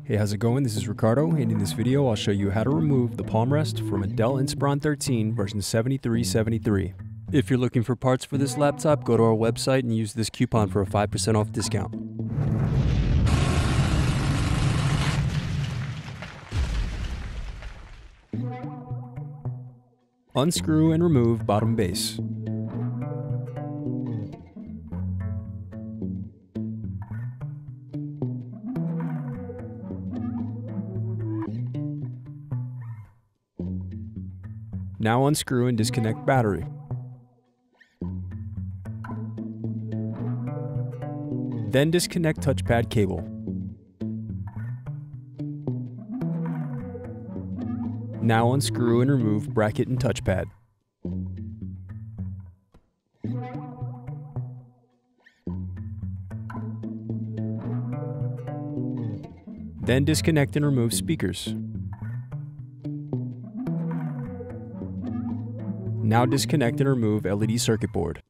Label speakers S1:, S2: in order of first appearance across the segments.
S1: Hey, how's it going? This is Ricardo, and in this video I'll show you how to remove the Palmrest from a Dell Inspiron 13 version 7373. If you're looking for parts for this laptop, go to our website and use this coupon for a 5% off discount. Unscrew and remove bottom base. Now unscrew and disconnect battery. Then disconnect touchpad cable. Now unscrew and remove bracket and touchpad. Then disconnect and remove speakers. Now disconnect and remove LED circuit board.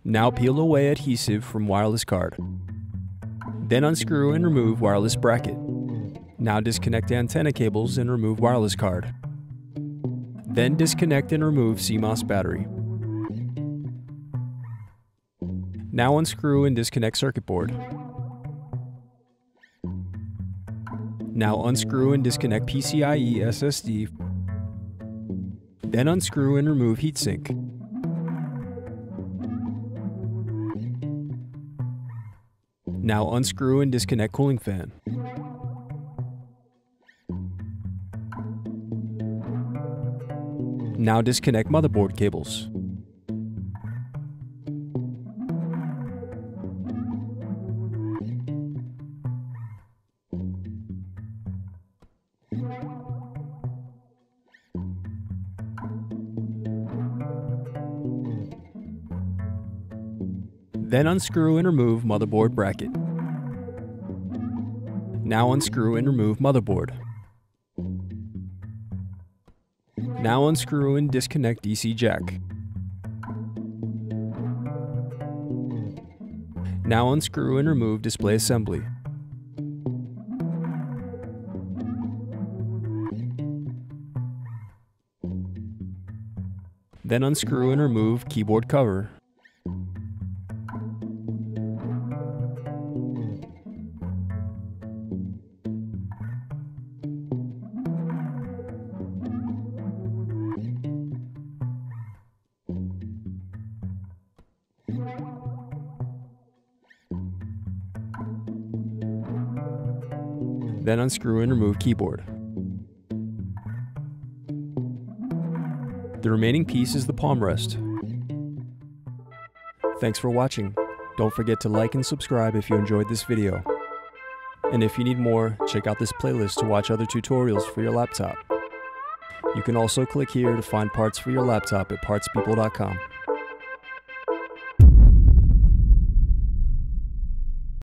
S1: Now peel away adhesive from wireless card. Then unscrew and remove wireless bracket. Now disconnect antenna cables and remove wireless card. Then disconnect and remove CMOS battery. Now unscrew and disconnect circuit board. Now unscrew and disconnect PCIe SSD. Then unscrew and remove heatsink. Now unscrew and disconnect cooling fan. Now disconnect motherboard cables. Then unscrew and remove motherboard bracket. Now unscrew and remove motherboard. Now unscrew and disconnect DC jack. Now unscrew and remove display assembly. Then unscrew and remove keyboard cover. Then unscrew and remove keyboard. The remaining piece is the Palmrest. Thanks for watching. Don't forget to like and subscribe if you enjoyed this video. And if you need more, check out this playlist to watch other tutorials for your laptop. You can also click here to find parts for your laptop at partspeople.com.